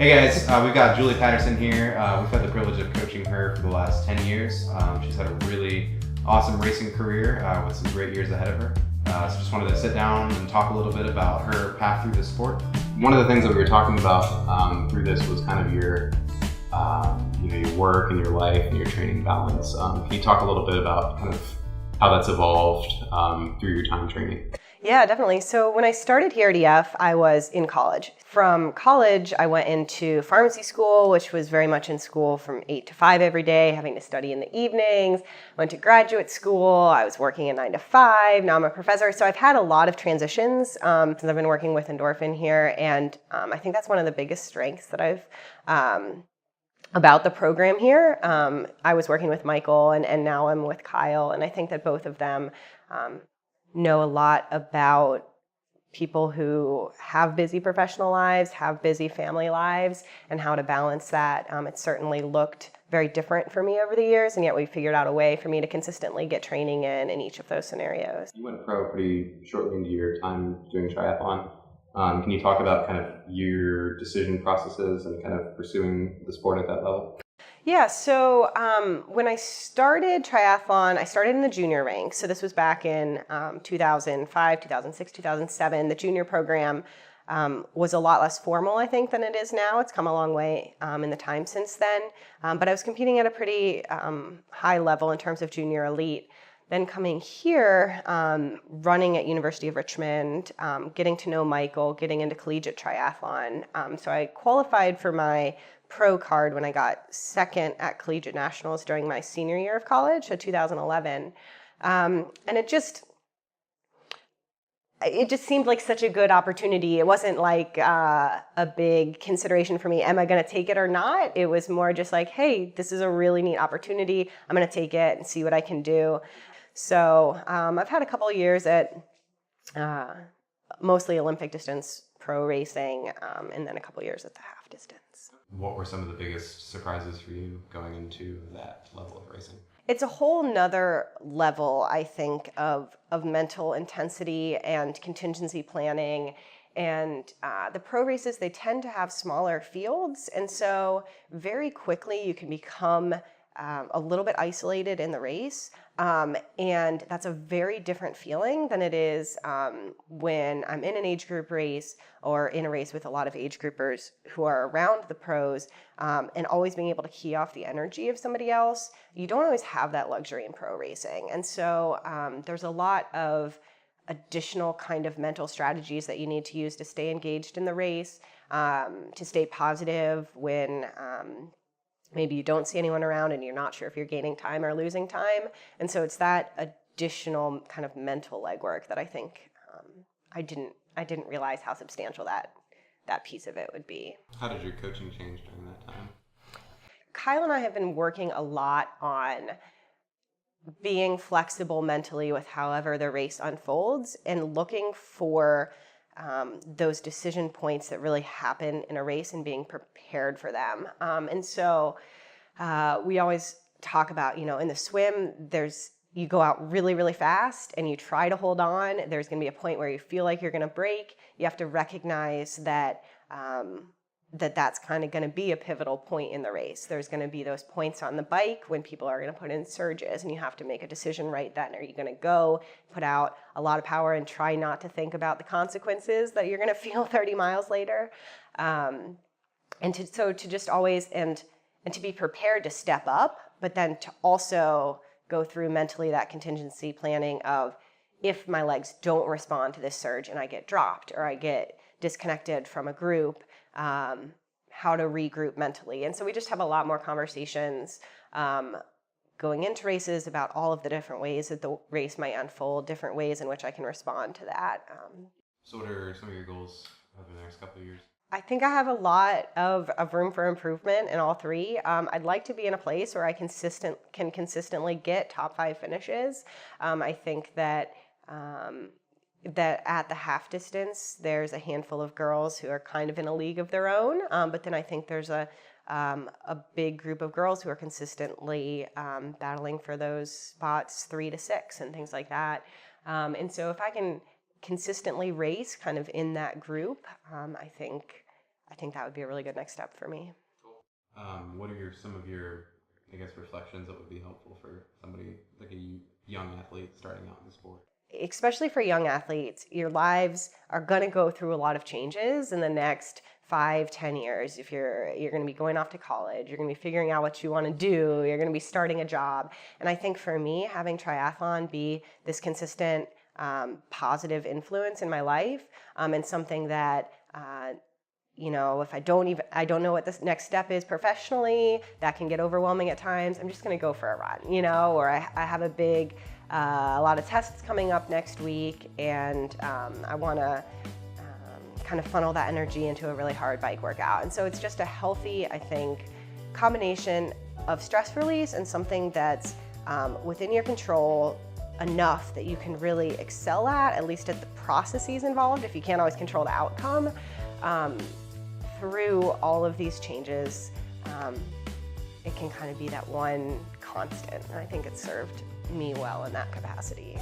Hey guys, we've got Julie Patterson here. We've had the privilege of coaching her for the last 10 years. She's had a really awesome racing career with some great years ahead of her. So just wanted to sit down and talk a little bit about her path through the sport. One of the things that we were talking about through this was kind of your work and your life and your training balance. Can you talk a little bit about kind of how that's evolved through your time training? Yeah, definitely. So when I started here at EF, I was in college. From college, I went into pharmacy school, which was very much in school from 8 to 5 every day, having to study in the evenings. Went to graduate school. I was working a 9 to 5. Now I'm a professor. So I've had a lot of transitions since I've been working with Endorphin here. And I think that's one of the biggest strengths that I've about the program here. I was working with Michael and now I'm with Kyle. And I think that both of them know a lot about people who have busy professional lives, have busy family lives, and how to balance that. It certainly looked very different for me over the years, and yet we figured out a way for me to consistently get training in each of those scenarios. You went pro pretty shortly into your time doing triathlon. Can you talk about kind of your decision processes and kind of pursuing the sport at that level? Yeah, so when I started triathlon, I started in the junior ranks. So this was back in 2005, 2006, 2007. The junior program was a lot less formal, I think, than it is now. It's come a long way in the time since then. But I was competing at a pretty high level in terms of junior elite. Then coming here, running at University of Richmond, getting to know Michael, getting into collegiate triathlon. So I qualified for my pro card when I got second at collegiate nationals during my senior year of college, so 2011. And it just seemed like such a good opportunity. It wasn't like a big consideration for me. Am I going to take it or not? It was more just like, hey, this is a really neat opportunity. I'm going to take it and see what I can do. So I've had a couple of years at mostly Olympic distance pro racing, and then a couple of years at the half distance. What were some of the biggest surprises for you going into that level of racing? It's a whole nother level, I think, of mental intensity and contingency planning. And the pro races, they tend to have smaller fields. And so very quickly you can become a little bit isolated in the race. And that's a very different feeling than it is when I'm in an age group race or in a race with a lot of age groupers who are around the pros, and always being able to key off the energy of somebody else. You don't always have that luxury in pro racing. And so there's a lot of additional kind of mental strategies that you need to use to stay engaged in the race, to stay positive when maybe you don't see anyone around and you're not sure if you're gaining time or losing time. And so it's that additional kind of mental legwork that I think I didn't realize how substantial that piece of it would be. How did your coaching change during that time? Kyle and I have been working a lot on being flexible mentally with however the race unfolds and looking for those decision points that really happen in a race and being prepared for them. And so we always talk about, in the swim, you go out really, really fast and you try to hold on. There's going to be a point where you feel like you're going to break. You have to recognize that that's kind of going to be a pivotal point in the race. There's going to be those points on the bike when people are going to put in surges, and you have to make a decision right then. Are you going to go put out a lot of power and try not to think about the consequences that you're going to feel 30 miles later? To just always, and to be prepared to step up, but then to also go through mentally that contingency planning of, if my legs don't respond to this surge and I get dropped or I get disconnected from a group, how to regroup mentally. And so we just have a lot more conversations going into races about all of the different ways that the race might unfold, different ways in which I can respond to that. So what are some of your goals over the next couple of years? I think I have a lot of room for improvement in all three. I'd like to be in a place where I can consistently get top 5 finishes. I think that at the half distance, there's a handful of girls who are kind of in a league of their own. But then I think there's a big group of girls who are consistently battling for those spots 3 to 6 and things like that. And so if I can consistently race kind of in that group, I think I think that would be a really good next step for me. What are some of your, I guess, reflections that would be helpful for somebody like a young athlete starting out in the sport? Especially for young athletes, your lives are going to go through a lot of changes in the next 5-10 years. If you're going to be going off to college, you're going to be figuring out what you want to do, you're going to be starting a job. And I think for me, having triathlon be this consistent positive influence in my life, and something that if I don't know what the next step is professionally, that can get overwhelming at times. I'm just going to go for a run, or I have a lot of tests coming up next week, and I want to kind of funnel that energy into a really hard bike workout. And so it's just a healthy, I think, combination of stress release and something that's within your control enough that you can really excel at least at the processes involved, if you can't always control the outcome. Through all of these changes, it can kind of be that one constant, and I think it's served me well in that capacity.